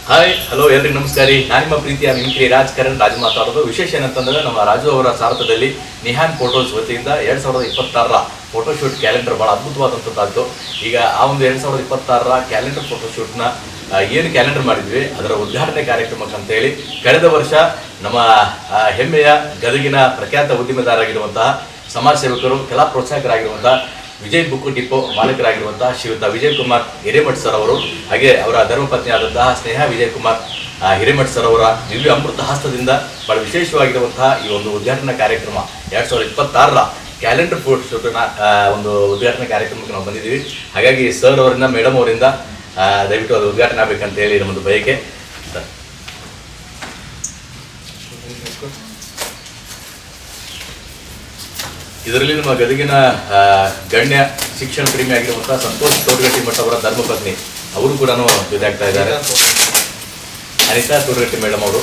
Hi hello ಎಲ್ರಿಗೂ ನಮಸ್ಕಾರ ರೀ. ನಾನು ನಿಮ್ಮ ಪ್ರೀತಿಯ ಮಿಮಿಕ್ರಿ ರಾಜಕಾರಣ್ ರಾಜು ಮಾತಾಡೋದು. ವಿಶೇಷ ಏನಂತಂದ್ರೆ ನಮ್ಮ ರಾಜು ಅವರ ಸಾರಥ್ಯದಲ್ಲಿ ನಿಹಾನ್ ಫೋಟೋಸ್ ವತಿಯಿಂದ 2026ರ ಫೋಟೋಶೂಟ್ ಕ್ಯಾಲೆಂಡರ್ ಭಾಳ ಅದ್ಭುತವಾದಂಥದ್ದಾಯಿತು. ಈಗ ಆ ಒಂದು 2026ರ ಕ್ಯಾಲೆಂಡರ್ ಫೋಟೋಶೂಟ್ನ ಏನು ಕ್ಯಾಲೆಂಡರ್ ಮಾಡಿದ್ವಿ ಅದರ ಉದ್ಘಾಟನೆ ಕಾರ್ಯಕ್ರಮಕ್ಕಂತೇಳಿ ಕಳೆದ ವರ್ಷ ನಮ್ಮ ಹೆಮ್ಮೆಯ ಗದಗಿನ ಪ್ರಖ್ಯಾತ ಉದ್ಯಮದಾರರಾಗಿರುವಂತಹ ಸಮಾಜ ಸೇವಕರು ಕಲಾ ಪ್ರೋತ್ಸಾಹಕರಾಗಿರುವಂತಹ ವಿಜಯ್ ಬುಕ್ ಡಿಪೋ ಮಾಲೀಕರಾಗಿರುವಂತಹ ಶ್ರೀಯುತ ವಿಜಯ್ ಕುಮಾರ್ ಹಿರೇಮಠ್ ಸರ್ ಅವರು, ಹಾಗೆ ಅವರ ಧರ್ಮಪತ್ನಿ ಆದಂತಹ ಸ್ನೇಹ ವಿಜಯ್ ಕುಮಾರ್ ಹಿರೇಮಠ್ ಸರ್ ಅವರ ದಿವ್ಯ ಅಮೃತ ಹಸ್ತದಿಂದ ಬಹಳ ವಿಶೇಷವಾಗಿರುವಂತಹ ಈ ಒಂದು ಉದ್ಘಾಟನಾ ಕಾರ್ಯಕ್ರಮ 2026ರ ಕ್ಯಾಲೆಂಡರ್ ಫೋಟೋಶೂಟ್ನ ಒಂದು ಉದ್ಘಾಟನಾ ಕಾರ್ಯಕ್ರಮಕ್ಕೆ ನಾವು ಬಂದಿದ್ದೀವಿ. ಹಾಗಾಗಿ ಸರ್ ಅವರಿಂದ ಮೇಡಮ್ ಅವರಿಂದ ದಯವಿಟ್ಟು ಅದು ಉದ್ಘಾಟನೆ ಆಗಬೇಕಂತ ಹೇಳಿ ನಮ್ಮದು ಬಯಕೆ. ಇದರಲ್ಲಿ ನಮ್ಮ ಗದಗಿನ ಗಣ್ಯ ಶಿಕ್ಷಣ ಪ್ರೇಮಿ ಆಗಿರುವಂತಹ ಸಂತೋಷ್ ತೋಟಗಟ್ಟಿ ಮಠ ಅವರ ಧರ್ಮಪತ್ನಿ ಅವರು ಕೂಡ ಇದಾಗ್ತಾ ಇದ್ದಾರೆ. ಅನಿತಾ ತೋಟಗಟ್ಟಿ ಮೇಡಮ್ ಅವರು,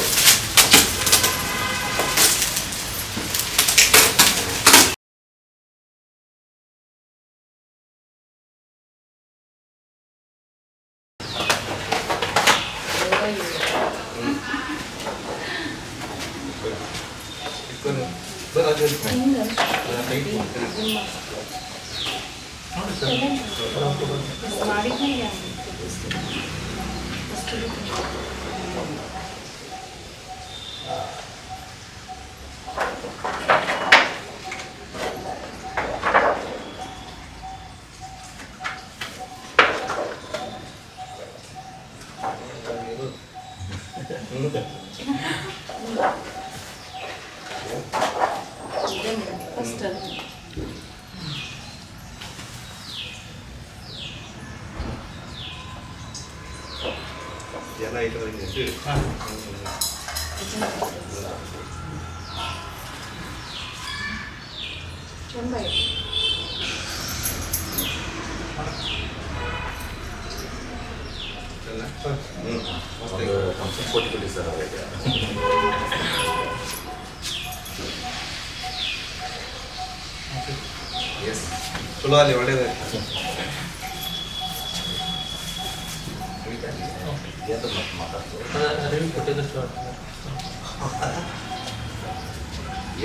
ಕೊಟ್ಬಿಡಿ ಸರ್ ಅವರಿಗೆ. ಚಲೋ ಅಲ್ಲಿ ಒಳ್ಳೇದು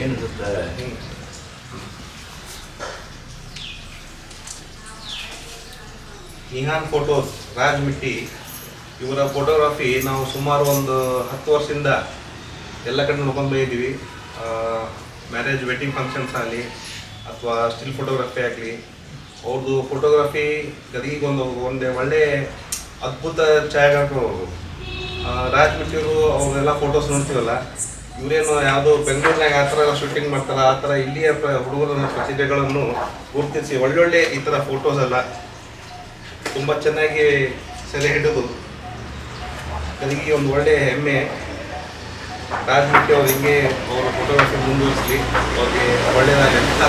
ಏನಿರುತ್ತೆ ನಿಹಾನ್ ಫೋಟೋಸ್ ರಾಜ್ ಮಿಟ್ಟಿ ಇವರ ಫೋಟೋಗ್ರಫಿ ನಾವು ಸುಮಾರು ಒಂದು 10 ವರ್ಷದಿಂದ ಎಲ್ಲ ಕಡೆ ನೋಡ್ಕೊಂಡು ಬಂದಿದ್ದೀವಿ. ಮ್ಯಾರೇಜ್ ವೆಡ್ಡಿಂಗ್ ಫಂಕ್ಷನ್ಸ್ ಆಗಲಿ ಅಥವಾ ಸ್ಟಿಲ್ ಫೋಟೋಗ್ರಫಿ ಆಗಲಿ, ಅವ್ರದ್ದು ಫೋಟೋಗ್ರಫಿ ಗದಗಿಗೆ ಒಂದು ಒಳ್ಳೆ ಅದ್ಭುತ ಛಾಯಾಗ್ರಾಹಕರು ಅವರು. ರಾಜ್ ಮಿಟ್ಟಿಯವರು ಅವರೆಲ್ಲ ಫೋಟೋಸ್ ನೋಡ್ತೀವಲ್ಲ, ಇವರೇನು ಯಾವುದೋ ಬೆಂಗಳೂರಿನಾಗ ಆ ಥರ ಶೂಟಿಂಗ್ ಮಾಡ್ತಾರೆ, ಆ ಥರ ಇಲ್ಲಿಯ ಹುಡುಗರ ಪ್ರತಿಭೆಗಳನ್ನು ಗುರುತಿಸಿ ಒಳ್ಳೊಳ್ಳೆ ಈ ಥರ ಫೋಟೋಸ್ ಎಲ್ಲ ತುಂಬ ಚೆನ್ನಾಗಿ ಸೆರೆ ಹಿಡಿದು ಗದಗಿಗೆ ಒಂದು ಒಳ್ಳೆ ಹೆಮ್ಮೆ. ರಾಜ್ ಮಿಟ್ಟಿ ಅವ್ರು ಹಿಂಗೆ ಅವರ ಫೋಟೋಗ್ರಫಿ ಮುಂದುವರಿಸಲಿ, ಅವ್ರಿಗೆ ಒಳ್ಳೆಯದಾಗಿ ಅಂತ